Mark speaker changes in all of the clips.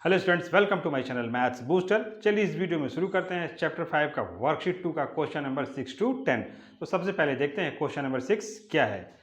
Speaker 1: Hello students, welcome to my channel maths booster. चलिए इस video में शुरू करते हैं चैप्टर 5 का वर्कशीट 2 का क्वेश्चन नंबर 6 to 10। तो सबसे पहले देखते हैं क्वेश्चन नंबर 6 क्या है।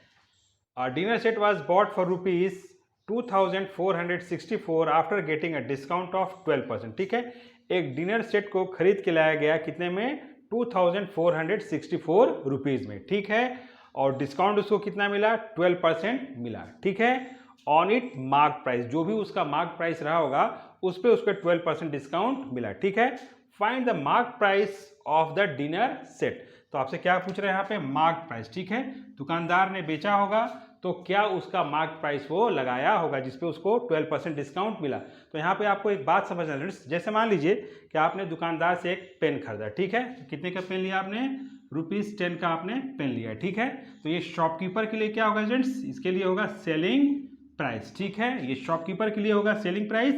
Speaker 1: Dinner set was bought for rupees 2464 after getting a discount of 12%। ठीक है, एक डिनर सेट को खरीद के लाया गया कितने में? 2464 रुपीज में। ठीक है, और डिस्काउंट उसको कितना मिला? 12% मिला। ठीक है, ऑन इट मार्क प्राइस, जो भी उसका मार्क प्राइस रहा होगा उस पर उसको 12% डिस्काउंट मिला। ठीक है, find the mark price of the dinner set. तो आपसे क्या पूछ रहे हैं यहाँ पे? Mark price. ठीक है, दुकानदार ने बेचा होगा तो क्या उसका मार्क प्राइस वो लगाया होगा जिसपे उसको 12% डिस्काउंट मिला। तो यहाँ पे आपको एक बात समझना है, जैसे मान लीजिए कि आपने दुकानदार से एक पेन खरीदा। ठीक है, तो कितने का पेन लिया आपने? ₹10 का आपने पेन लिया। ठीक है, तो ये शॉपकीपर के लिए क्या होगा स्टूडेंट्स? इसके लिए होगा सेलिंग प्राइस। ठीक है, ये शॉपकीपर के लिए होगा सेलिंग प्राइस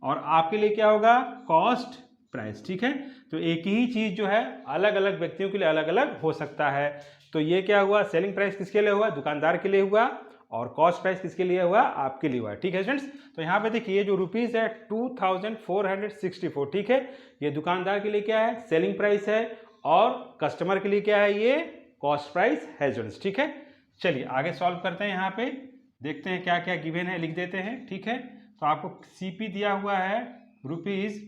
Speaker 1: और आपके लिए क्या होगा? Cost price. ठीक है, तो एक ही चीज जो है अलग अलग व्यक्तियों के लिए अलग अलग हो सकता है। तो ये क्या हुआ? सेलिंग प्राइस किसके लिए हुआ? दुकानदार के लिए हुआ, और कॉस्ट प्राइस किसके लिए हुआ? आपके लिए हुआ। ठीक है स्टूडेंट्स, तो यहाँ पे देखिए जो रुपीज है 2464। ठीक है, ये दुकानदार के लिए क्या है? सेलिंग प्राइस है, और कस्टमर के लिए क्या है? ये कॉस्ट प्राइस है स्टूडेंट्स। ठीक है, चलिए आगे सॉल्व करते हैं। यहाँ पे देखते हैं क्या क्या गिवन है, लिख देते हैं। ठीक है, तो आपको सीपी दिया हुआ है रुपीज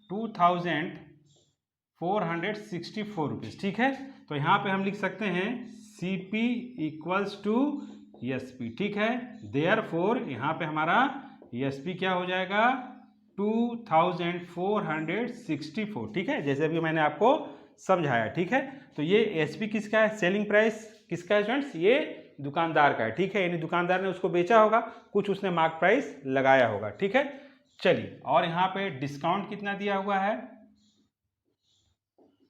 Speaker 1: 2464 रुपीज। ठीक है, तो यहाँ पे हम लिख सकते हैं सीपी इक्वल्स टू एसपी। ठीक है, देयरफॉर यहाँ पे हमारा एसपी क्या हो जाएगा? 2464। ठीक है, जैसे अभी मैंने आपको समझाया। ठीक है, तो ये एसपी किसका है? सेलिंग प्राइस किसका है स्टूडेंट्स? ये दुकानदार का है। ठीक है, यानी दुकानदार ने उसको बेचा होगा, कुछ उसने मार्क प्राइस लगाया होगा। ठीक है, चलिए, और यहाँ पे डिस्काउंट कितना दिया हुआ है?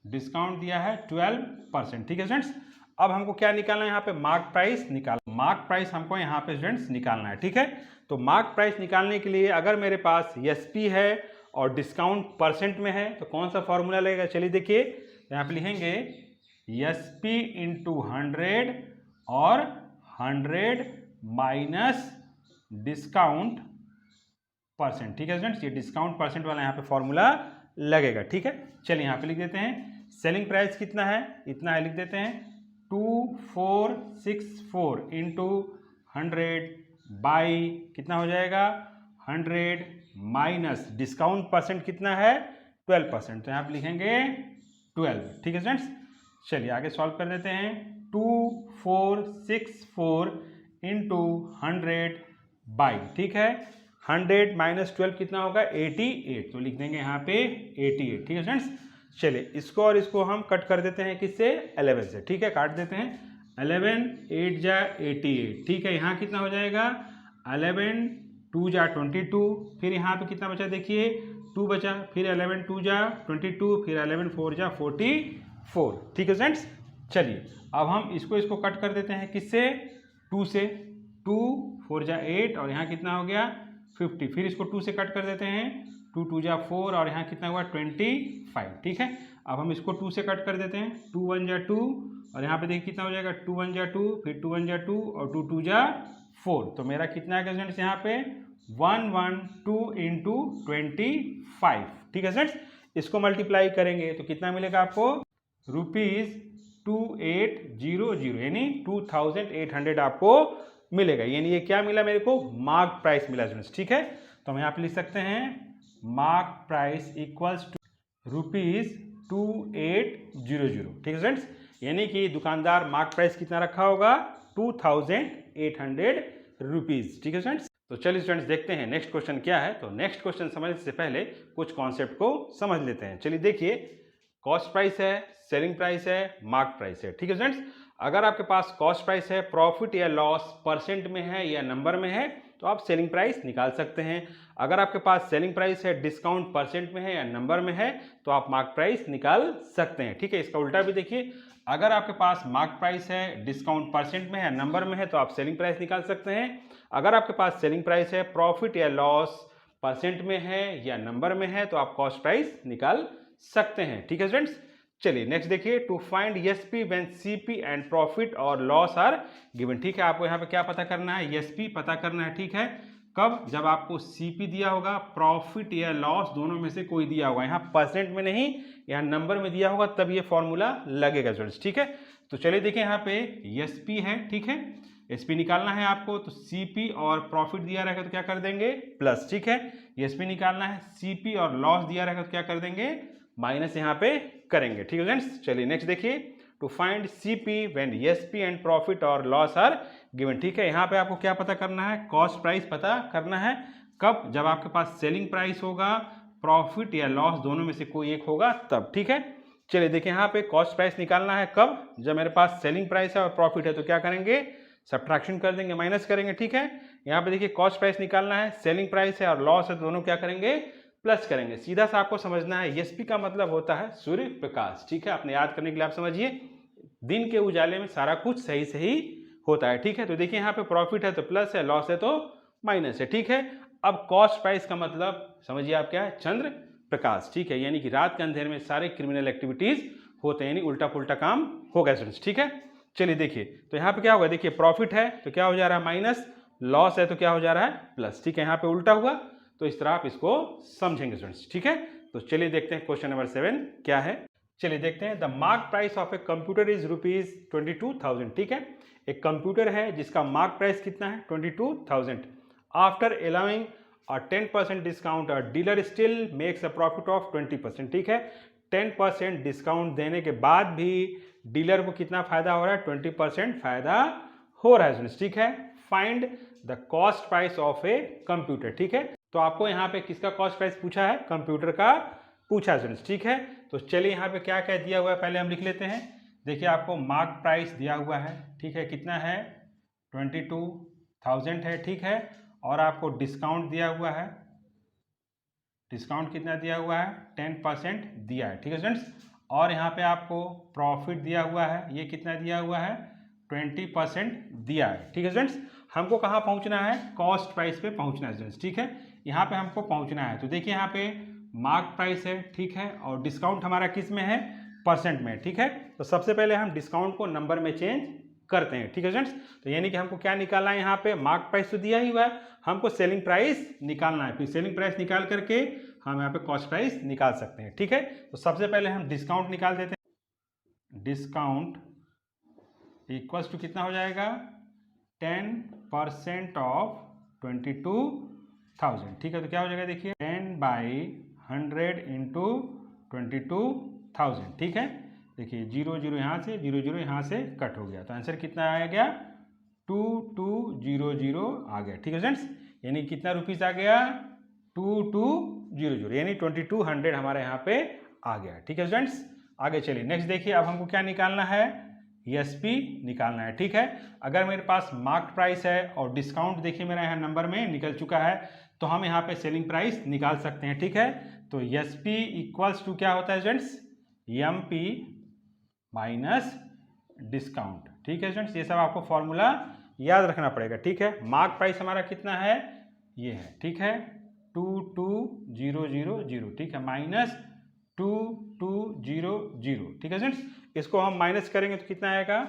Speaker 1: डिस्काउंट दिया है 12%। ठीक है स्टूडेंट्स, अब हमको क्या निकालना है? यहाँ पे मार्क प्राइस निकालना। मार्क प्राइस हमको यहाँ पे स्टूडेंट्स निकालना है। ठीक है, तो मार्क प्राइस निकालने के लिए अगर मेरे पास एसपी है और डिस्काउंट परसेंट में है तो कौन सा फॉर्मूला लगेगा? चलिए देखिए, यहाँ पे लिखेंगे एसपी इंटू 100 और 100 माइनस डिस्काउंट परसेंट। ठीक है स्टूडेंट्स, ये डिस्काउंट परसेंट वाला यहाँ पे फॉर्मूला लगेगा। ठीक है, चलिए यहाँ पे लिख देते हैं सेलिंग प्राइस कितना है? इतना है, लिख देते हैं 2464 इंटू 100 बाई कितना हो जाएगा? 100 माइनस डिस्काउंट परसेंट कितना है? 12%, तो यहाँ पे लिखेंगे 12। ठीक है स्टूडेंट्स, चलिए आगे सॉल्व कर देते हैं। 2464 इंटू 100 बाई, ठीक है, 100 माइनस 12 कितना होगा? 88, तो लिख देंगे यहाँ पे 88। ठीक है स्टूडेंट्स, चलिए इसको और इसको हम कट कर देते हैं किससे? 11 से। ठीक है, काट देते हैं। 11 8 जा 88। ठीक है, यहाँ कितना हो जाएगा? 11 2 जा 22, फिर यहाँ पे कितना बचा? देखिए 2 बचा, फिर 11 2 जा 22, फिर 11 4 जा 44। ठीक है स्टूडेंट्स, चलिए अब हम इसको कट कर देते हैं किससे? 2 से। 2 4 जा 8 और यहाँ कितना हो गया? 50, फिर इसको 2 से कट कर देते हैं। 2 2 जा 4 और यहाँ कितना हुआ? 25। ठीक है, अब हम इसको 2 से कट कर देते हैं। 2 1 जा 2 और यहाँ पे देखिए कितना हो जाएगा? 2 1 जा 2, फिर 2 1 जा 2 और 2 2 जा 4। तो मेरा कितना है स्टूडेंट्स यहाँ पे? 112 इंटू 25। ठीक है स्टूडेंट्स, इसको मल्टीप्लाई करेंगे तो कितना मिलेगा आपको? ₹2800, यानी 2800 आपको मिलेगा। यानी ये क्या मिला मेरे को? मार्क प्राइस मिला स्टूडेंट्स। ठीक है, तो हम यहाँ पे लिख सकते हैं मार्क प्राइस इक्वल्स टू ₹2800। ठीक है स्टूडेंट्स, यानी कि दुकानदार मार्क प्राइस कितना रखा होगा? 2800 रुपीज। ठीक है स्टूडेंट्स, तो चलिए स्टूडेंट्स देखते हैं नेक्स्ट क्वेश्चन क्या है। तो नेक्स्ट क्वेश्चन समझने से पहले कुछ कॉन्सेप्ट को समझ लेते हैं। चलिए देखिए, कॉस्ट प्राइस है, सेलिंग प्राइस है, मार्क प्राइस है। ठीक है स्टूडेंट्स, अगर आपके पास कॉस्ट प्राइस है, प्रॉफिट या लॉस परसेंट में है या नंबर में है तो आप सेलिंग प्राइस निकाल सकते हैं। अगर आपके पास सेलिंग प्राइस है, डिस्काउंट परसेंट में है या नंबर में है तो आप मार्क प्राइस निकाल सकते हैं। ठीक है, इसका उल्टा भी देखिए, अगर आपके पास मार्क प्राइस है, डिस्काउंट परसेंट में है, नंबर में है तो आप सेलिंग प्राइस निकाल सकते हैं। अगर आपके पास सेलिंग प्राइस है, प्रॉफिट या लॉस परसेंट में है या नंबर में है तो आप कॉस्ट प्राइस निकाल सकते हैं। ठीक है स्टूडेंट्स, चलिए नेक्स्ट देखिए, to find SP when CP and profit और लॉस आर गिवन। ठीक है, आपको यहाँ पे क्या पता करना है? एसपी पता करना है। ठीक है, कब? जब आपको सीपी दिया होगा, प्रॉफिट या लॉस दोनों में से कोई दिया होगा, यहाँ परसेंट में नहीं, यहाँ नंबर में दिया होगा, तब ये फॉर्मूला लगेगा स्टूडेंट्स। ठीक है, तो चलिए देखिए यहाँ पे एसपी है, ठीक है, एसपी निकालना है आपको, तो सीपी और प्रॉफिट दिया रहेगा तो क्या कर देंगे? प्लस। ठीक है, एसपी निकालना है, सीपी और लॉस दिया रहेगा तो क्या कर देंगे? माइनस यहाँ पे करेंगे। ठीक है स्टूडेंट्स, चलिए नेक्स्ट देखिए, to find CP when SP and profit और लॉस आर गिवन। ठीक है, यहाँ पे आपको क्या पता करना है? कॉस्ट प्राइस पता करना है। कब? जब आपके पास सेलिंग प्राइस होगा, प्रॉफिट या लॉस दोनों में से कोई एक होगा तब। ठीक है, चलिए देखिए यहाँ पे कॉस्ट प्राइस निकालना है कब? जब मेरे पास सेलिंग प्राइस है और प्रॉफिट है, तो क्या करेंगे? सब्ट्रैक्शन कर देंगे, माइनस करेंगे। ठीक है, यहाँ पे देखिए कॉस्ट प्राइस निकालना है, सेलिंग प्राइस है और लॉस है, तो दोनों क्या करेंगे? प्लस करेंगे। सीधा सा आपको समझना है, एसपी का मतलब होता है सूर्य प्रकाश। ठीक है, अपने याद करने के लिए आप समझिए, दिन के उजाले में सारा कुछ सही सही होता है। ठीक है, तो देखिए यहाँ पे प्रॉफिट है तो प्लस है, लॉस है तो माइनस है। ठीक है, अब कॉस्ट प्राइस का मतलब समझिए आप क्या है? चंद्र प्रकाश। ठीक है, यानी कि रात के अंधेरे में सारे क्रिमिनल एक्टिविटीज होते हैं, यानी उल्टा पुल्टा काम होगा स्टूडेंट्स। ठीक है, चलिए देखिए, तो यहाँ पे क्या होगा? देखिए प्रॉफिट है तो क्या हो जा रहा है? माइनस, लॉस है तो क्या हो जा रहा है? प्लस। ठीक है, यहाँ पे उल्टा हुआ, तो इस तरह आप इसको समझेंगे स्टूडेंट्स। ठीक है, तो चलिए देखते हैं क्वेश्चन नंबर 7 क्या है। चलिए देखते हैं, the mark price of a computer is ₹22,000। ठीक है, एक कंप्यूटर है जिसका मार्क प्राइस कितना है? 22,000। After allowing a 10% discount, a dealer still makes a profit of 20%। ठीक है, 10% डिस्काउंट देने के बाद भी डीलर को कितना फायदा हो रहा है? 20% फायदा हो रहा है। ठीक है, find the cost price of a computer. ठीक है, तो आपको यहाँ पे किसका कॉस्ट प्राइस पूछा है? कंप्यूटर का पूछा है। ठीक है, तो चलिए यहाँ पे क्या क्या दिया हुआ है पहले हम लिख लेते हैं। देखिए आपको मार्क प्राइस दिया हुआ है, ठीक है, कितना है? 22,000 है। ठीक है, और आपको डिस्काउंट दिया हुआ है, डिस्काउंट कितना दिया हुआ है? 10% दिया है। ठीक है स्टूडेंट्स, और यहाँ पे आपको प्रॉफिट दिया हुआ है, ये कितना दिया हुआ है? 20% दिया है। ठीक है स्टूडेंट्स, हमको कहाँ पहुँचना है? कॉस्ट प्राइस पे पहुँचना है स्टूडेंट्स। ठीक है, यहाँ पे हमको पहुँचना है, तो देखिए यहाँ पे मार्क प्राइस है, ठीक है, और डिस्काउंट हमारा किस में है? परसेंट में। ठीक है, तो सबसे पहले हम डिस्काउंट को नंबर में चेंज करते हैं। ठीक है स्टूडेंट्स, तो यानी कि हमको क्या निकालना है? यहाँ पे मार्क प्राइस तो दिया ही हुआ है, हमको सेलिंग प्राइस निकालना है, फिर सेलिंग प्राइस निकाल करके हम यहाँ पे कॉस्ट प्राइस निकाल सकते हैं। ठीक है, तो सबसे पहले हम डिस्काउंट निकाल देते हैं। डिस्काउंट इक्वल्स टू कितना हो जाएगा? 10% ऑफ 22,000। ठीक है, तो क्या हो जाएगा? देखिए 10/100 इंटू 22,000। ठीक है, देखिए 0 0 यहाँ से, 0 0 यहाँ से कट हो गया, तो आंसर कितना आ गया? 2200 आ गया। ठीक है फ्रेंड्स, यानी कितना रुपीस आ गया? 2200, यानी 2200 हमारे यहाँ पे आ गया। ठीक है फ्रेंड्स, आगे चलिए नेक्स्ट देखिए, अब हमको क्या निकालना है? एसपी निकालना है। ठीक है, अगर मेरे पास मार्क प्राइस है और डिस्काउंट देखिए मेरा यहाँ नंबर में निकल चुका है, तो हम यहाँ पे सेलिंग प्राइस निकाल सकते हैं। ठीक है, तो एसपी इक्वल्स टू क्या होता है फ्रेंड्स? MP minus discount. ठीक है फ्रेंड्स, ये सब आपको फॉर्मूला याद रखना पड़ेगा। ठीक है, मार्क प्राइस हमारा कितना है? ये है। ठीक है, 22,000। ठीक है, माइनस 2200। ठीक है फ्रेंड्स, इसको हम माइनस करेंगे तो कितना आएगा?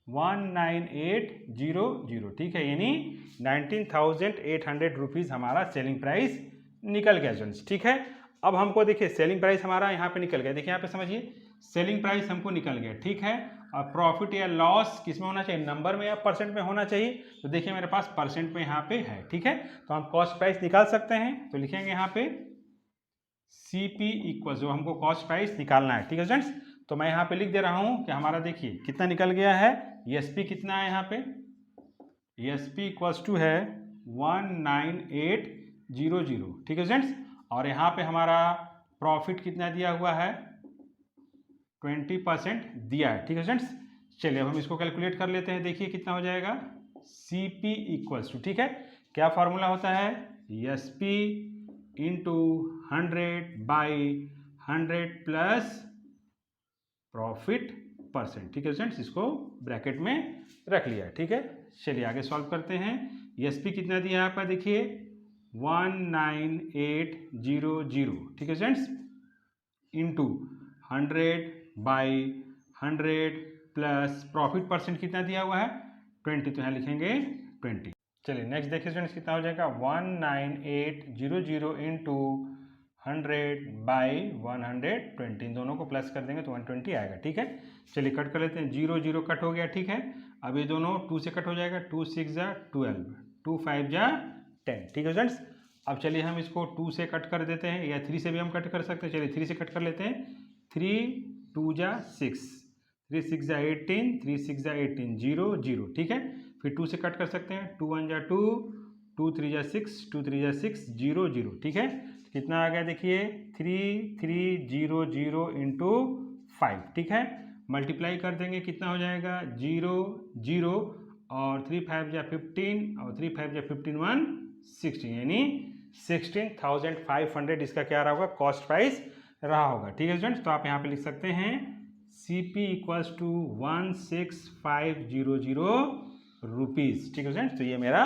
Speaker 1: 19800। ठीक है, यानी 19,800 रुपीज़ हमारा सेलिंग प्राइस निकल गया फ्रेंड्स। ठीक है, अब हमको देखिए सेलिंग प्राइस हमारा यहाँ पे निकल गया, देखिए यहाँ पे समझिए सेलिंग प्राइस हमको निकल गया। ठीक है, और प्रॉफिट या लॉस किस में होना चाहिए? नंबर में या परसेंट में होना चाहिए, तो देखिए मेरे पास परसेंट में यहाँ पे है। ठीक है, तो हम कॉस्ट प्राइस निकाल सकते हैं, तो लिखेंगे यहाँ पे CP इक्वल, जो हमको कॉस्ट प्राइस निकालना है। ठीक है फ्रेंड्स, तो मैं यहाँ पे लिख दे रहा हूँ कि हमारा देखिए कितना निकल गया है। एसपी कितना है यहाँ पे? एसपी इक्वल्स टू है 19800। ठीक है फ्रेंड्स, और यहाँ पे हमारा प्रॉफिट कितना दिया हुआ है? 20% दिया है। ठीक है फ्रेंड्स, चलिए अब हम इसको कैलकुलेट कर लेते हैं, देखिए कितना हो जाएगा? CP इक्वल्स टू, ठीक है, क्या फॉर्मूला होता है? SP into 100/100 plus profit percent. ठीक है फ्रेंड्स, इसको ब्रैकेट में रख लिया। ठीक है, चलिए आगे सॉल्व करते हैं। एसपी कितना दिया है आपका? देखिए 19800। ठीक है friends, into 100/100 plus profit percent कितना दिया हुआ है? 20, तो यहाँ लिखेंगे 20। चलिए नेक्स्ट देखिए स्टूडेंट्स कितना हो जाएगा 19800 इंटू 100 बाई 120, इन दोनों को प्लस कर देंगे तो 120 आएगा। ठीक है, चलिए कट कर लेते हैं, 0 0 कट हो गया। ठीक है, अब ये दोनों 2 से कट हो जाएगा, 2 6 जा 12, 2 5 जा 10। ठीक है स्टूडेंट्स, अब चलिए हम इसको 2 से कट कर देते हैं या 3 से भी हम कट कर सकते हैं। चलिए 3 से कट कर लेते हैं, 3 2 जा 6, 3 6 जा 18, 3 6 जा 18, 0 0। ठीक है, फिर 2 से कट कर सकते हैं, 2 1 जा 2, 2 3 जा 6, 2 3 जा 6, 0 0। ठीक है, कितना आ गया देखिए 3 3 0 0 इंटू 5। ठीक है, मल्टीप्लाई कर देंगे कितना हो जाएगा 0 0, और 3 5 जा 15, और 3 5 जा 15 1 16, यानी 16,500 इसका क्या रहा होगा, कॉस्ट प्राइस रहा होगा। ठीक है स्टूडेंट्स, तो आप यहाँ पे लिख सकते हैं CP इक्वल्स टू 16500 रुपीज़। ठीक है स्टूडेंट्स, तो ये मेरा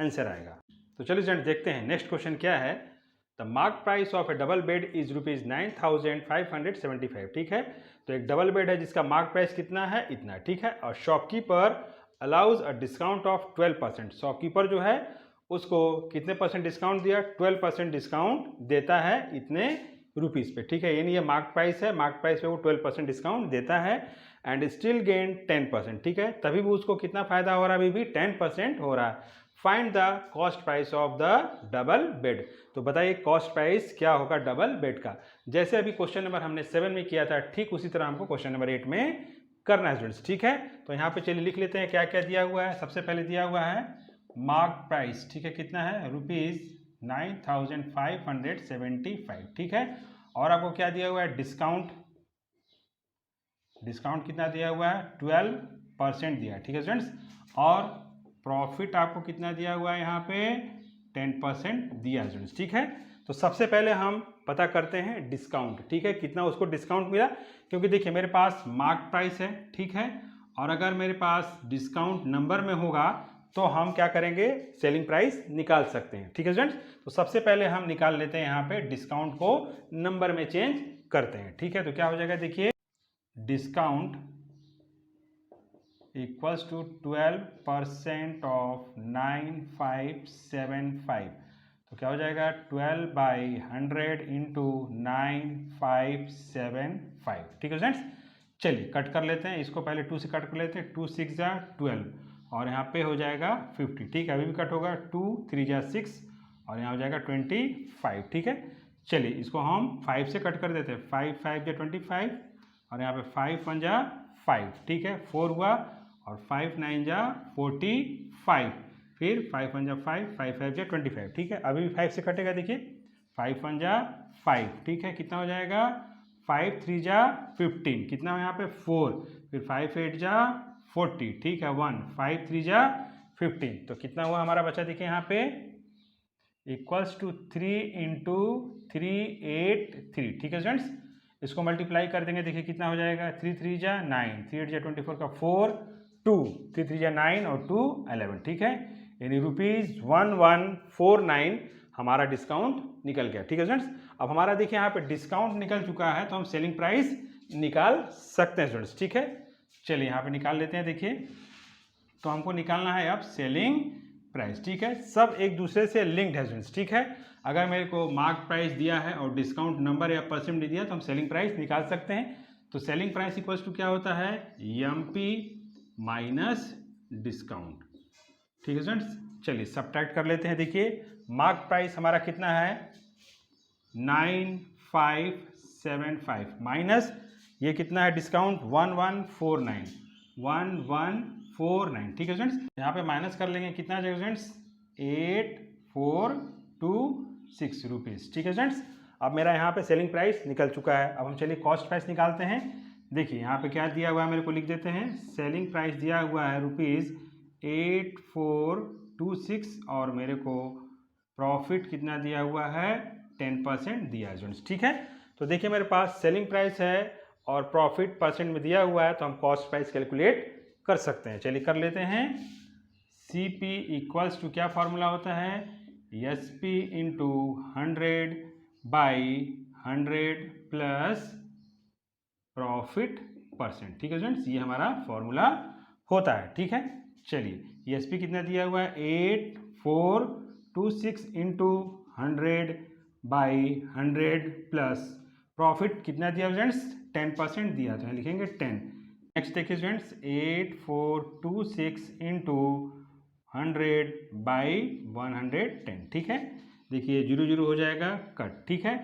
Speaker 1: आंसर आएगा। तो चलिए स्टूडेंट्स देखते हैं नेक्स्ट क्वेश्चन क्या है। The mark price of A double bed is ₹9,575। ठीक है, तो एक डबल बेड है जिसका मार्क प्राइस कितना है, इतना। ठीक है, और shopkeeper allows a discount of 12%। Shopkeeper जो है उसको कितने परसेंट डिस्काउंट दिया, 12% डिस्काउंट देता है इतने रुपीज़ पे। ठीक है, यानी ये मार्क प्राइस है, मार्क प्राइस पे वो 12% डिस्काउंट देता है एंड स्टिल गेन 10%। ठीक है, तभी भी उसको कितना फायदा हो रहा है, अभी भी 10% हो रहा है। Find the cost price of the double bed. तो बताइए कॉस्ट प्राइस क्या होगा डबल बेड का। जैसे अभी क्वेश्चन नंबर हमने 7 में किया था, ठीक उसी तरह हमको क्वेश्चन नंबर 8 में करना है स्टूडेंट्स। ठीक है, तो यहाँ पे चलिए लिख लेते हैं क्या क्या दिया हुआ है। सबसे पहले दिया हुआ है मार्क प्राइस। ठीक है, कितना है, ₹9,575। ठीक है, और आपको क्या दिया हुआ है, डिस्काउंट। डिस्काउंट कितना दिया हुआ है, 12% दिया है। ठीक है स्टूडेंट्स, और प्रॉफिट आपको कितना दिया हुआ है, यहाँ पे 10% दिया है स्टूडेंट्स। ठीक है, तो सबसे पहले हम पता करते हैं डिस्काउंट। ठीक है, कितना उसको डिस्काउंट मिला, क्योंकि देखिए मेरे पास मार्क प्राइस है। ठीक है, और अगर मेरे पास डिस्काउंट नंबर में होगा तो हम क्या करेंगे, सेलिंग प्राइस निकाल सकते हैं। ठीक है स्टूडेंट्स, तो सबसे पहले हम निकाल लेते हैं यहाँ पे डिस्काउंट को नंबर में चेंज करते हैं। ठीक है, तो क्या हो जाएगा देखिए, डिस्काउंट इक्वल्स टू 12% ऑफ 9575। तो क्या हो जाएगा 12/100 इंटू 9575। ठीक है फ्रेंड्स, चलिए कट कर लेते हैं इसको, पहले 2 से कट कर लेते हैं, 2 6 जा 12, और यहाँ पे हो जाएगा 50। ठीक है, अभी भी कट होगा, 2 3 जा 6, और यहाँ हो जाएगा 25। ठीक है, चलिए इसको हम 5 से कट कर देते हैं, 5 5 जा 25, और यहाँ पे 5 1 जा 5। ठीक है, 4 हुआ, और 5 9 जा 45, फिर 5 1 जा 5, 5 5 जा 25। ठीक है, अभी भी 5 से कटेगा, देखिए 5 1 जा 5। ठीक है, कितना हो जाएगा, 5 3 जा 15, कितना हो यहाँ पे 4, फिर 5 8 जा 40। ठीक है, 1 5 3 जा 15, तो कितना हुआ हमारा बचा, देखिए यहाँ पे इक्वल्स टू 3 इंटू 383। ठीक है स्टूडेंट्स, इसको मल्टीप्लाई कर देंगे, देखिए कितना हो जाएगा, 3 3 जा 9, 3 8 जा 24 का 4, 2 3 3 जा 9, और 2 11। ठीक है, यानी ₹1149 हमारा डिस्काउंट निकल गया। ठीक है स्टूडेंट्स, अब हमारा देखिए यहाँ पे डिस्काउंट निकल चुका है, तो हम सेलिंग प्राइस निकाल सकते हैं स्टूडेंट्स। ठीक है, चलिए यहाँ पे निकाल लेते हैं। देखिए, तो हमको निकालना है अब सेलिंग प्राइस। ठीक है, सब एक दूसरे से लिंक्ड है स्टूडेंट्स। ठीक है, अगर मेरे को मार्क प्राइस दिया है और डिस्काउंट नंबर या परसेंट नहीं दिया तो हम सेलिंग प्राइस निकाल सकते हैं। तो सेलिंग प्राइस इक्वल्स टू क्या होता है, MP माइनस डिस्काउंट। ठीक है स्टूडेंट्स, चलिए सब्ट्रैक्ट कर लेते हैं। देखिए मार्क प्राइस हमारा कितना है, 9575, माइनस ये कितना है डिस्काउंट, 1149। ठीक है स्टूडेंट्स, यहाँ पे माइनस कर लेंगे, कितना जाएगा स्टूडेंट्स, 8426 रुपीज़। ठीक है स्टूडेंट्स, अब मेरा यहाँ पे सेलिंग प्राइस निकल चुका है। अब हम चलिए कॉस्ट प्राइस निकालते हैं। देखिए यहाँ पे क्या दिया हुआ है, मेरे को लिख देते हैं, सेलिंग प्राइस दिया हुआ है ₹8426, और मेरे को प्रॉफिट कितना दिया हुआ है, 10% दिया है स्टूडेंट्स। ठीक है, तो देखिए मेरे पास सेलिंग प्राइस है और प्रॉफिट परसेंट में दिया हुआ है, तो हम कॉस्ट प्राइस कैलकुलेट कर सकते हैं। चलिए कर लेते हैं। CP इक्वल्स टू क्या फॉर्मूला होता है, SP into 100/100 plus profit percent. ठीक है स्टूडेंट्स, ये हमारा फॉर्मूला होता है। ठीक है, चलिए ये एस पी कितना दिया हुआ है 8426 इंटू 100/100 प्लस प्रॉफिट कितना दिया स्टूडेंट्स 10% दिया, तो यहाँ लिखेंगे 10। नेक्स्ट देखिए स्टूडेंट्स 8426 इंटू 100/110, ठीक है। देखिए 0 0 हो जाएगा कट, ठीक है।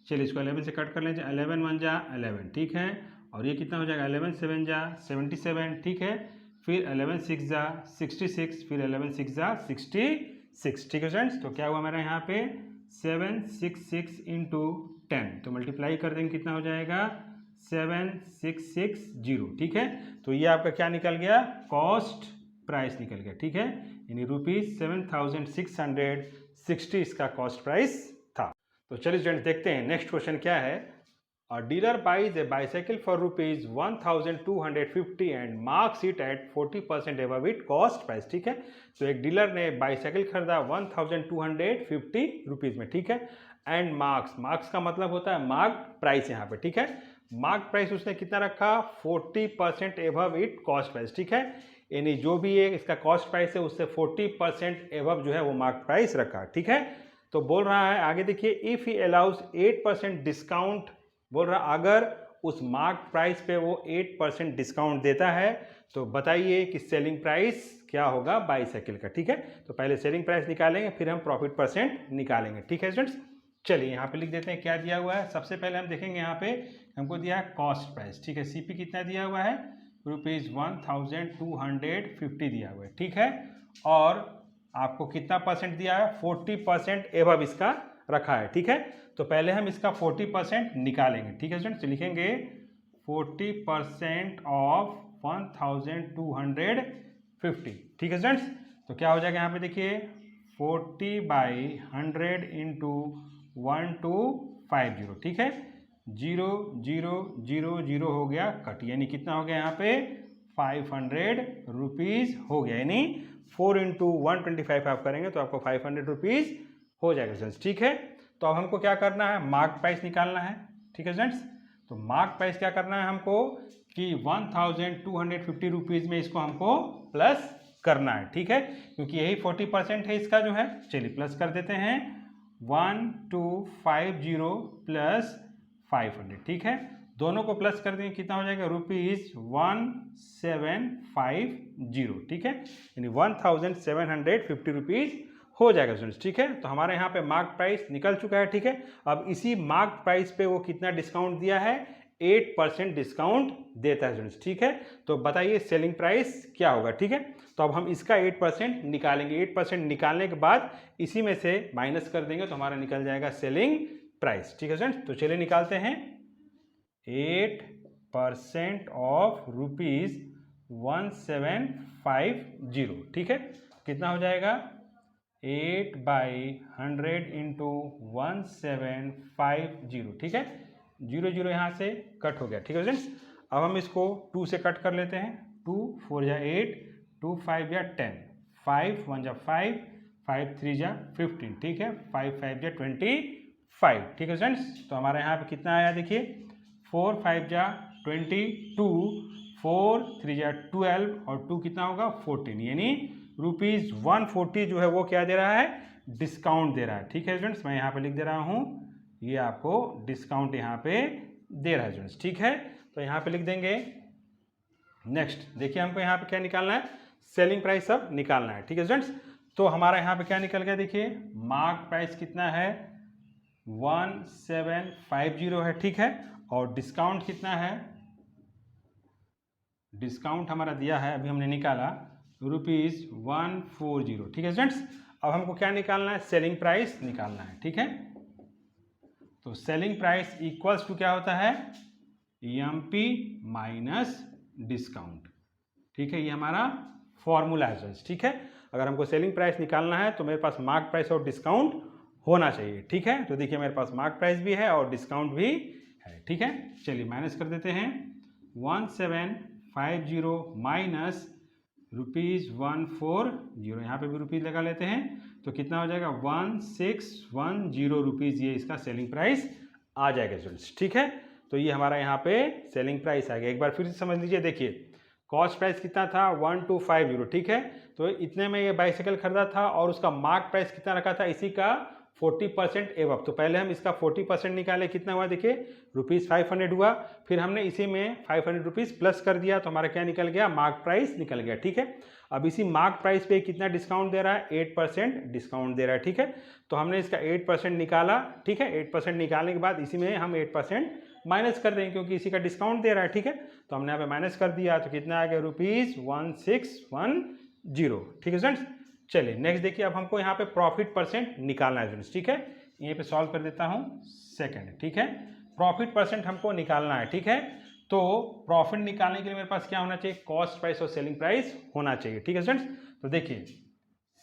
Speaker 1: चलिए इसको 11 से कट कर लेंगे, 11 1 जा 11, ठीक है। और ये कितना हो जाएगा 11 7 जा 77, ठीक है। फिर 11 6 जा 66, फिर 11 6 जा 66, ठीक है फ्रेंड्स। तो क्या हुआ हमारा यहाँ पे 766 इंटू 10, तो मल्टीप्लाई कर देंगे कितना हो जाएगा 7660, ठीक है। तो ये आपका क्या निकल गया कॉस्ट प्राइस निकल गया, ठीक है। यानी ₹7660 इसका कॉस्ट प्राइस था। तो चलिए स्टूडेंट्स देखते हैं नेक्स्ट क्वेश्चन क्या है। A dealer buys a bicycle for ₹1250 and marks it at 40% above its cost price, ठीक है। तो एक डीलर ने बाईसाइकिल खरीदा 1250 रुपीज़ में, ठीक है। एंड मार्क्स का मतलब होता है मार्क प्राइस यहाँ पे, ठीक है। मार्क प्राइस उसने कितना रखा 40% एबव इट कॉस्ट प्राइस, ठीक है। यानी जो भी ये इसका कॉस्ट प्राइस है उससे 40% एबव जो है वो मार्क प्राइस रखा, ठीक है। तो बोल रहा है आगे देखिए इफ़ ही अलाउज 8% डिस्काउंट, बोल रहा अगर उस मार्क प्राइस पे वो 8% डिस्काउंट देता है तो बताइए कि सेलिंग प्राइस क्या होगा बाईसाइकिल का, ठीक है। तो पहले सेलिंग प्राइस निकालेंगे फिर हम प्रॉफिट परसेंट निकालेंगे, ठीक है स्टूडेंट्स। चलिए यहाँ पे लिख देते हैं क्या दिया हुआ है। सबसे पहले हम देखेंगे यहाँ पे हमको दिया है कॉस्ट प्राइस, ठीक है। सीपी कितना दिया हुआ है ₹1250 दिया हुआ है, ठीक है। और आपको कितना परसेंट दिया है 40% एबव इसका रखा है, ठीक है। तो पहले हम इसका 40% निकालेंगे, ठीक है स्टूडेंट्स। लिखेंगे 40% ऑफ 1250, ठीक है स्टूडेंट्स। तो क्या हो जाएगा यहाँ पे देखिए 40/100 इंटू 1250, ठीक है। 0 0 0 0 हो गया कट, यानी कितना हो गया यहाँ पे 500 रुपीज़ हो गया। यानी 4 इंटू 125 आप करेंगे तो आपको 500 रुपीज़ हो जाएगा स्टूडेंट्स, ठीक है। तो अब हमको क्या करना है मार्क प्राइस निकालना है, ठीक है स्टूडेंट्स। तो मार्क प्राइस क्या करना है हमको कि 1250 रुपीज़ में इसको हमको प्लस करना है, ठीक है। क्योंकि यही 40% है इसका जो है। चलिए प्लस कर देते हैं 1250 प्लस 500, ठीक है। दोनों को प्लस कर देंगे कितना हो जाएगा ₹1750, ठीक है। यानी 1750 रुपीज़ हो जाएगा स्टूडेंट्स, ठीक है। तो हमारे यहाँ पे मार्क प्राइस निकल चुका है, ठीक है। अब इसी मार्क प्राइस पे वो कितना डिस्काउंट दिया है 8% डिस्काउंट देता है स्टूडेंट्स, ठीक है। तो बताइए सेलिंग प्राइस क्या होगा, ठीक है। तो अब हम इसका 8% निकालेंगे। 8% निकालने के बाद इसी में से माइनस कर देंगे तो हमारा निकल जाएगा सेलिंग प्राइस, ठीक है स्टूडेंट्स। तो चलिए निकालते हैं 8% ऑफ ₹1750, ठीक है। कितना हो जाएगा 8/100 इंटू 1750, ठीक है। 0 0 यहाँ से कट हो गया, ठीक है स्टूडेंट्स। अब हम इसको 2 से कट कर लेते हैं। 2 4 जा 8, 2 5 जा 10, 5 1 जा 5, 5 3 जा 15, ठीक है। 5 5 जा 25, ठीक है स्टूडेंट्स। तो हमारे यहाँ पे कितना आया देखिए 4 5 जा 22, 4 3 जा 12 और 2 कितना होगा 14, यानी ₹140 जो है वो क्या दे रहा है डिस्काउंट दे रहा है, ठीक है स्टूडेंट्स। मैं यहाँ पे लिख दे रहा हूँ ये आपको डिस्काउंट यहाँ पे दे रहा है स्टूडेंट्स, ठीक है। तो यहाँ पे लिख देंगे। नेक्स्ट देखिए हमको यहाँ पे क्या निकालना है सेलिंग प्राइस अब निकालना है, ठीक है स्टूडेंट्स। तो हमारा यहाँ पे क्या निकल गया देखिए मार्क प्राइस कितना है 1750 है, ठीक है। और डिस्काउंट कितना है, डिस्काउंट हमारा दिया है अभी हमने निकाला ₹140, ठीक है स्टूडेंट्स। अब हमको क्या निकालना है सेलिंग प्राइस निकालना है, ठीक है। तो सेलिंग प्राइस इक्वल्स टू क्या होता है एमपी माइनस डिस्काउंट, ठीक है। ये हमारा फॉर्मूला है, ठीक है। अगर हमको सेलिंग प्राइस निकालना है तो मेरे पास मार्क प्राइस और डिस्काउंट होना चाहिए, ठीक है। तो देखिए मेरे पास मार्क प्राइस भी है और डिस्काउंट भी है, ठीक है। चलिए माइनस कर देते हैं 1750 माइनस ₹140, यहाँ पे भी रुपीज़ लगा लेते हैं तो कितना हो जाएगा 1610 रुपीज़, ये इसका सेलिंग प्राइस आ जाएगा स्टूडेंट्स, ठीक है। तो ये हमारा यहाँ पे सेलिंग प्राइस आ गया। एक बार फिर से समझ लीजिए देखिए कॉस्ट प्राइस कितना था 1250, ठीक है। तो इतने में ये बाइसाइकिल खरीदा था और उसका मार्क प्राइस कितना रखा था इसी का 40% एवब। तो पहले हम इसका 40% निकाले, कितना हुआ देखिए ₹500 हुआ। फिर हमने इसी में ₹500 प्लस कर दिया तो हमारा क्या निकल गया, मार्क प्राइस निकल गया, ठीक है। अब इसी मार्क प्राइस पे कितना डिस्काउंट दे रहा है, 8% डिस्काउंट दे रहा है, ठीक है। तो हमने इसका 8% निकाला, ठीक है। 8% निकालने के बाद इसी में हम 8% माइनस कर देंगे क्योंकि इसी का डिस्काउंट दे रहा है, ठीक है। तो हमने यहाँ पे माइनस कर दिया तो कितना आ गया ₹1610, ठीक है स्टूडेंट्स। चलिए नेक्स्ट देखिए, अब हमको यहाँ पे प्रॉफिट परसेंट निकालना है स्टूडेंट्स, ठीक है। यहीं पे सॉल्व कर देता हूँ सेकंड, ठीक है। प्रॉफिट परसेंट हमको निकालना है, ठीक है। तो प्रॉफिट निकालने के लिए मेरे पास क्या होना चाहिए, कॉस्ट प्राइस और सेलिंग प्राइस होना चाहिए, ठीक है स्टूडेंट्स। तो देखिए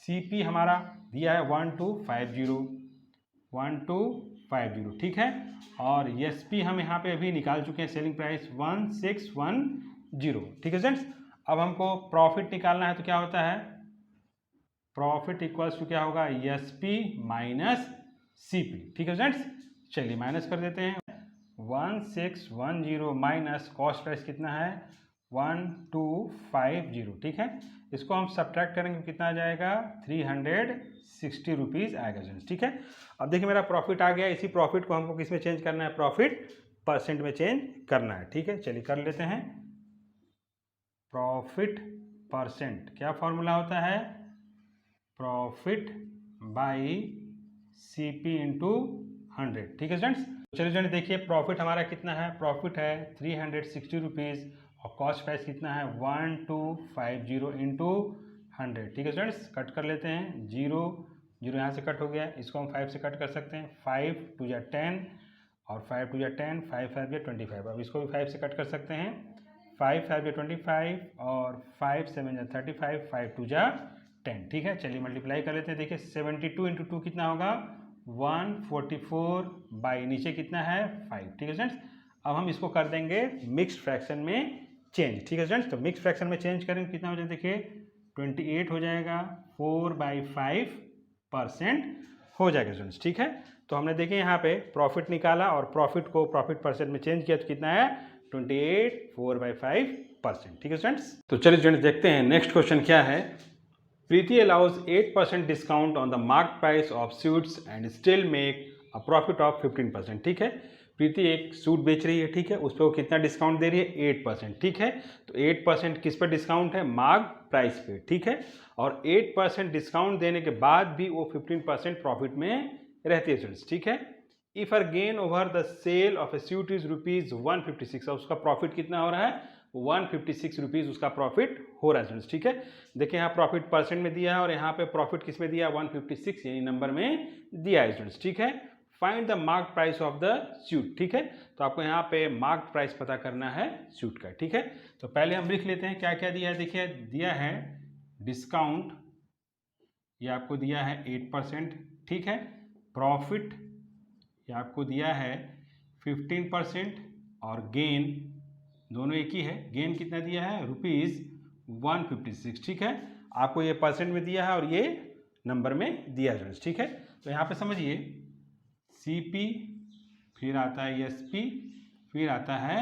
Speaker 1: सीपी हमारा दिया है 1250, ठीक है। और एसपी हम यहाँ पे अभी निकाल चुके हैं, सेलिंग प्राइस 1610, ठीक है स्टूडेंट्स। अब हमको प्रॉफिट निकालना है तो क्या होता है, प्रॉफिट इक्वल्स टू क्या होगा, एसपी माइनस सीपी, ठीक है स्टूडेंट्स। चलिए माइनस कर देते हैं, 1610 माइनस कॉस्ट प्राइस कितना है 1250, ठीक है। इसको हम सब्ट्रैक्ट करेंगे कितना आ जाएगा, ₹360 आएगा स्टूडेंट्स, ठीक है। अब देखिए मेरा प्रॉफिट आ गया, इसी प्रॉफिट को हमको किस में चेंज करना है, प्रॉफिट परसेंट में चेंज करना है, ठीक है। चलिए कर लेते हैं, प्रॉफिट परसेंट क्या फॉर्मूला होता है, प्रॉफिट बाई सीपी इंटू 100, ठीक है स्टूडेंट्स। चलिए स्टूडेंट देखिए प्रॉफिट हमारा कितना है, प्रॉफिट है ₹360 और कॉस्ट प्राइस कितना है 1250 इंटू 100, ठीक है स्टूडेंट्स। कट कर लेते हैं, जीरो जीरो यहाँ से कट हो गया, इसको हम 5 से कट कर सकते हैं, 5 2 या 10 और 5 2 या 10, 5 5 या 25। अब इसको भी 5 से कट कर सकते हैं, 5 5 या 25 और 5 7 या 35, 5 2 या 10, ठीक है। चलिए मल्टीप्लाई कर लेते हैं, देखिए 72 इंटू 2 कितना होगा 144 बाई नीचे कितना है 5, ठीक है स्टूडेंट्स। अब हम इसको कर देंगे मिक्स्ड फ्रैक्शन में चेंज, ठीक है स्टूडेंट्स। तो मिक्स्ड फ्रैक्शन में चेंज करेंगे कितना हो जाएगा, देखिए 28 हो जाएगा, 4/5% हो जाएगा स्टूडेंट्स, ठीक है। तो हमने देखिए यहाँ पे प्रॉफिट निकाला और प्रॉफिट को प्रॉफिट परसेंट में चेंज किया तो कितना है 28, 4/5%, ठीक है स्टूडेंट्स। तो चलिए स्टूडेंट्स देखते हैं नेक्स्ट क्वेश्चन क्या है। Preeti allows 8% discount on the mark price of suits and still make a profit of 15%, ठीक है। प्रीति एक सूट बेच रही है, ठीक है, उस पर वो कितना डिस्काउंट दे रही है 8%, ठीक है। तो 8% किस पर डिस्काउंट है, मार्क प्राइस पे, ठीक है। और 8% डिस्काउंट देने के बाद भी वो 15% प्रॉफिट में रहती है स्टूडेंट्स, ठीक है। If her gain over the sale of a suit is ₹156, और उसका प्रॉफिट कितना हो रहा है ₹156 उसका प्रॉफिट हो रहा है स्टूडेंट्स, ठीक है। देखिए यहाँ प्रॉफिट परसेंट में दिया है और यहाँ पे प्रॉफिट किस में दिया है 156 यानी नंबर में दिया है स्टूडेंट्स, ठीक है। Find the mark price of the suit, ठीक है। तो आपको यहाँ पे मार्क प्राइस पता करना है सूट का, ठीक है। तो पहले हम लिख लेते हैं क्या क्या दिया है, देखिए दिया है डिस्काउंट, ये आपको दिया है 8%, ठीक है। प्रॉफिट ये आपको दिया है 15% और गेन दोनों एक ही है, गेन कितना दिया है ₹156, ठीक है। आपको ये परसेंट में दिया है और ये नंबर में दिया है, ठीक है। तो यहाँ पे समझिए सीपी, फिर आता है एसपी, फिर आता है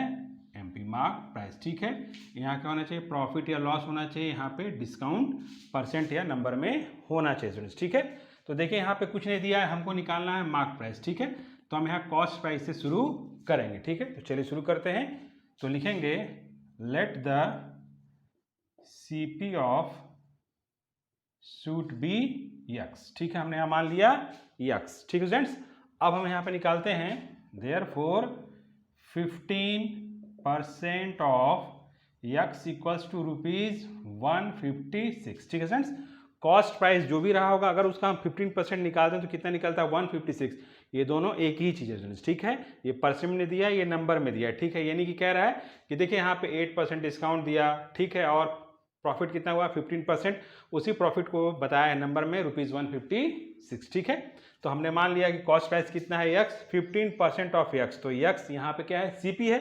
Speaker 1: एमपी मार्क प्राइस, ठीक है। यहाँ क्या होना चाहिए, प्रॉफिट या लॉस होना चाहिए, यहाँ पे डिस्काउंट परसेंट या नंबर में होना चाहिए स्टूडेंट्स, ठीक है। तो देखिए यहाँ पे कुछ नहीं दिया है, हमको निकालना है मार्क प्राइस, ठीक है। तो हम यहाँ कॉस्ट प्राइस से शुरू करेंगे, ठीक है। तो चलिए शुरू करते हैं। तो लिखेंगे let the CP of suit be x, ठीक है। हमने यहाँ मान लिया यक्स, ठीक है स्टूडेंट्स। अब हम यहाँ पे निकालते हैं therefore 15% of x equals to ₹156, ठीक है स्टूडेंट्स। कॉस्ट प्राइस जो भी रहा होगा अगर उसका हम 15% निकालते हैं तो कितना निकलता है 156। ये दोनों एक ही चीज़ है स्टूडेंट्स, ठीक है। ये परसेंट में दिया है, ये नंबर में दिया है, ठीक है। यानी कि कह रहा है कि देखिए यहाँ पे 8% डिस्काउंट दिया, ठीक है, और प्रॉफिट कितना हुआ 15%, उसी प्रॉफिट को बताया है नंबर में ₹156, ठीक है। तो हमने मान लिया कि कॉस्ट प्राइस कितना है यक्स, 15% ऑफ यक्स। तो यक्स यहाँ पे क्या है सीपी है,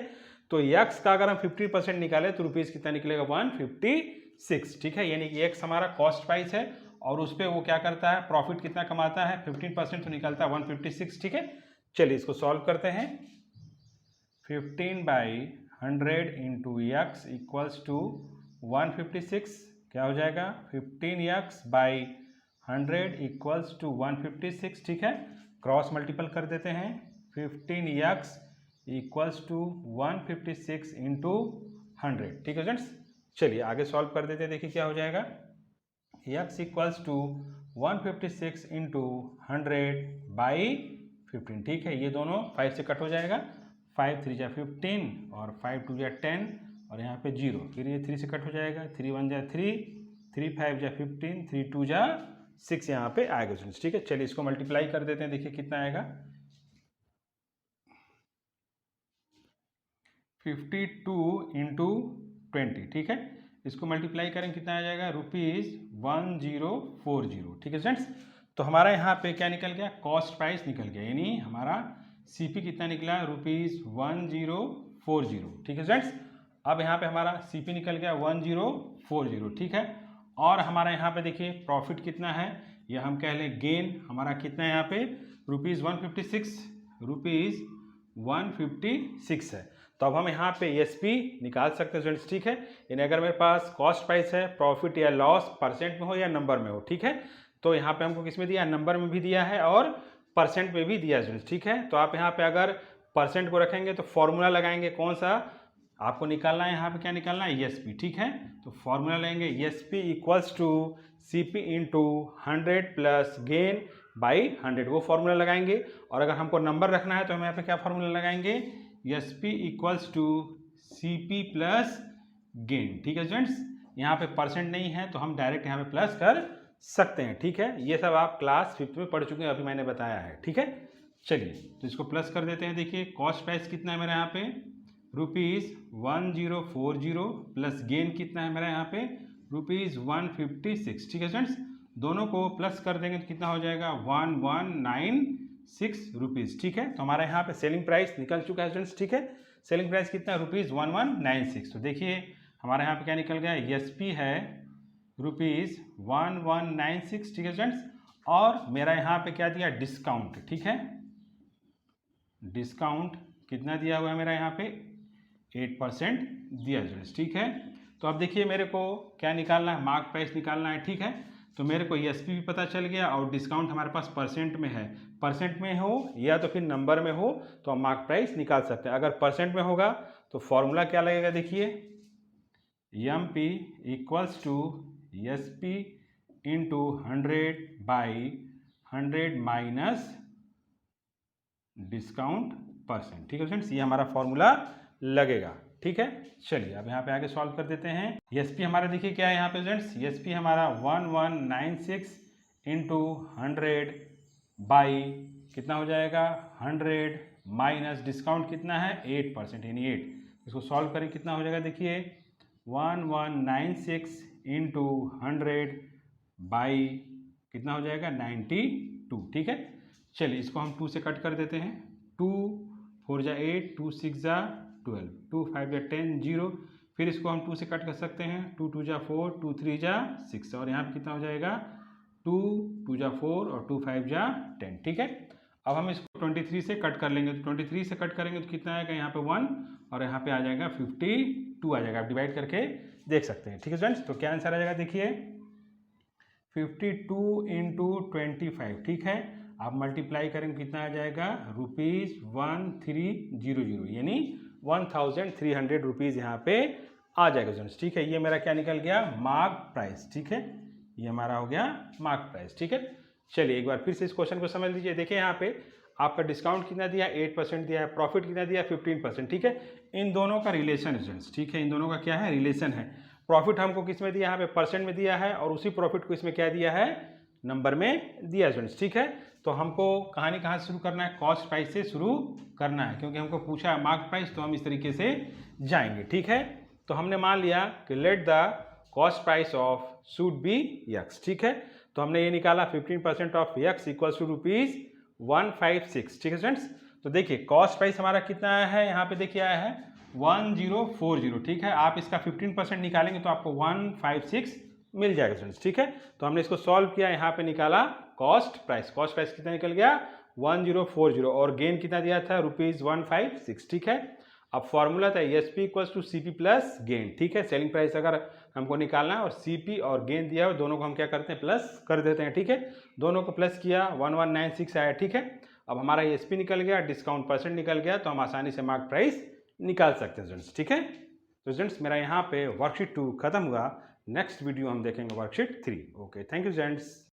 Speaker 1: तो यक्स का अगर हम 15% निकालें तो रुपीज़ कितना निकलेगा 156, ठीक है। यानी कि यक्स हमारा कॉस्ट प्राइस है और उस पर वो क्या करता है प्रॉफिट कितना कमाता है 15%, तो निकलता है 156, ठीक है। चलिए इसको सॉल्व करते हैं, 15/100 इंटू यक्स इक्वल्स टू 156 क्या हो जाएगा 15x बाई 100 इक्वल्स टू 156, ठीक है। क्रॉस मल्टीपल कर देते हैं, 15x इक्वल्स टू 156 इंटू 100, ठीक है स्टूडेंट्स। चलिए आगे सॉल्व कर देते हैं, देखिए क्या हो जाएगा। x equals to 156 into 100 by 15, ठीक है। ये दोनों 5 से कट हो जाएगा, 5 3 जा 15 और 5 2 जा 10 और यहाँ पे 0, फिर ये 3 से कट हो जाएगा, 3 1 जा 3, 3 5 जा 15, 3 2 जा 6 यहाँ पे आएगा स्टूडेंट्स, ठीक है। चलिए इसको मल्टीप्लाई कर देते हैं, देखिए कितना आएगा 52 इंटू 20, ठीक है। इसको मल्टीप्लाई करें कितना आ जाएगा ₹1040, ठीक है स्टूडेंट्स। तो हमारा यहाँ पे क्या निकल गया, कॉस्ट प्राइस निकल गया, यानी हमारा सीपी कितना निकला ₹1040, ठीक है स्टूडेंट्स। अब यहाँ पे हमारा सीपी निकल गया 1040, ठीक है। और हमारा यहाँ पे देखिए प्रॉफिट कितना है, या हम कह लें गेन हमारा कितना है यहाँ पे ₹156 है। तो अब हम यहाँ पे एसपी निकाल सकते हैं स्टूडेंट्स, ठीक है। यानी अगर मेरे पास कॉस्ट प्राइस है, प्रॉफिट या लॉस परसेंट में हो या नंबर में हो, ठीक है। तो यहाँ पे हमको किस में दिया, नंबर में भी दिया है और परसेंट में भी दिया है स्टूडेंट्स, ठीक है। तो आप यहाँ पे अगर परसेंट को रखेंगे तो फॉर्मूला लगाएंगे, कौन सा आपको निकालना है, यहाँ पे क्या निकालना है एसपी, ठीक है। तो फॉर्मूला लेंगे SP equals to CP into 100 plus gain by 100, वो फॉर्मूला लगाएंगे। और अगर हमको नंबर रखना है तो हम यहाँ पे क्या फॉर्मूला लगाएंगे, SP equals to CP plus gain, ठीक है स्टूडेंट्स। यहाँ पे परसेंट नहीं है तो हम डायरेक्ट यहाँ पे प्लस कर सकते हैं, ठीक है। ये सब आप क्लास 5th में पढ़ चुके हैं, अभी मैंने बताया है, ठीक है। चलिए तो इसको प्लस कर देते हैं, देखिए कॉस्ट प्राइस कितना है मेरा यहाँ पे ₹1040 प्लस गेन कितना है मेरा यहाँ पे ₹156, ठीक है स्टूडेंट्स। दोनों को प्लस कर देंगे तो कितना हो जाएगा ₹1196, ठीक है। तो हमारा यहाँ पे सेलिंग प्राइस निकल चुका है स्टूडेंट्स, ठीक है। सेलिंग प्राइस कितना है ₹1196। तो देखिए हमारे यहाँ पे क्या निकल गया, एसपी है ₹1196, ठीक है स्टूडेंट्स। और मेरा यहाँ पे क्या दिया, डिस्काउंट, ठीक है। डिस्काउंट कितना दिया हुआ है मेरा यहाँ पे 8% दिया स्टूडेंट्स, ठीक है। तो अब देखिए मेरे को क्या निकालना है, मार्क प्राइस निकालना है, ठीक है। तो मेरे को एसपी भी पता चल गया और डिस्काउंट हमारे पास परसेंट में है, परसेंट में हो या तो फिर नंबर में हो तो हम मार्क प्राइस निकाल सकते हैं। अगर परसेंट में होगा तो फॉर्मूला क्या लगेगा, देखिए M P equals to S P into 100/100 minus discount percent, ठीक है फ्रेंड्स। ये हमारा फॉर्मूला लगेगा, ठीक है। चलिए अब यहाँ पे आगे सॉल्व कर देते हैं। एसपी हमारा देखिए क्या है यहाँ पे फ्रेंड्स, एसपी हमारा 1196 इंटू 100 बाई कितना हो जाएगा 100 माइनस डिस्काउंट कितना है 8%, यानी 8। इसको सॉल्व करें कितना हो जाएगा, देखिए 1196 इंटू 100 बाई कितना हो जाएगा 92, ठीक है। चलिए इसको हम 2 से कट कर देते हैं, 2 4 जा 8, 2 6 जा 12, 2 5 जा 10, 0। फिर इसको हम 2 से कट कर सकते हैं, 2 2 जा 4, 2 3 जा 6 और यहाँ पे कितना हो जाएगा 2 2 जा 4 और 2 5 जा 10, ठीक है। अब हम इसको 23 से कट कर लेंगे, तो 23 से कट करेंगे तो कितना आएगा यहाँ पे 1 और यहाँ पे आ जाएगा 52 आ जाएगा। आप डिवाइड करके देख सकते हैं, ठीक है स्टूडेंट्स। तो क्या आंसर आ जाएगा, देखिए 52 इंटू 25, ठीक है। आप मल्टीप्लाई करेंगे कितना आ जाएगा ₹1300, यानी 1300 रुपीज़ यहाँ पे आ जाएगा स्टूडेंट्स, ठीक है। ये मेरा क्या निकल गया, मार्क प्राइस, ठीक है। ये हमारा हो गया मार्क प्राइस, ठीक है। चलिए एक बार फिर से इस क्वेश्चन को समझ लीजिए। देखिए यहाँ पे आपका डिस्काउंट कितना दिया 8% दिया है, प्रॉफिट कितना दिया 15%, ठीक है। इन दोनों का रिलेशन स्टूडेंट्स, ठीक है। इन दोनों का क्या है, रिलेशन है। प्रॉफिट हमको किस में दिया, यहाँ पे परसेंट में दिया है और उसी प्रॉफिट को इसमें क्या दिया है, नंबर में दिया स्टूडेंट्स, ठीक है। तो हमको कहानी कहाँ से शुरू करना है, कॉस्ट प्राइस से शुरू करना है, क्योंकि हमको पूछा है मार्क प्राइस, तो हम इस तरीके से जाएंगे, ठीक है। तो हमने मान लिया कि let the cost price of should be x, ठीक है। तो हमने ये निकाला 15% ऑफ x इक्वल्स टू ₹156, ठीक है स्टूडेंट्स। तो देखिए कॉस्ट प्राइस हमारा कितना आया है, यहाँ पे देखिए आया है 1040, ठीक है। आप इसका 15% निकालेंगे तो आपको 156 मिल जाएगा स्टूडेंट्स, ठीक है। तो हमने इसको सॉल्व किया, यहाँ पे निकाला कॉस्ट प्राइस। कॉस्ट प्राइस कितना निकल गया 1040 और गेन कितना दिया था ₹156, ठीक है। अब फॉर्मूला था S P equals to C P plus gain, ठीक है। सेलिंग प्राइस अगर हमको निकालना है और सी पी और गेन दिया है, दोनों को हम क्या करते हैं, प्लस कर देते हैं, ठीक है। दोनों को प्लस किया 1196 आया, ठीक है। अब हमारा एस पी निकल गया, डिस्काउंट परसेंट निकल गया, तो हम आसानी से मार्क प्राइस निकाल सकते हैं स्टूडेंट्स, ठीक है। तो स्टूडेंट्स मेरा यहाँ पे वर्कशीट 2 खत्म हुआ। नेक्स्ट वीडियो हम देखेंगे worksheet 3। Okay, thank you students.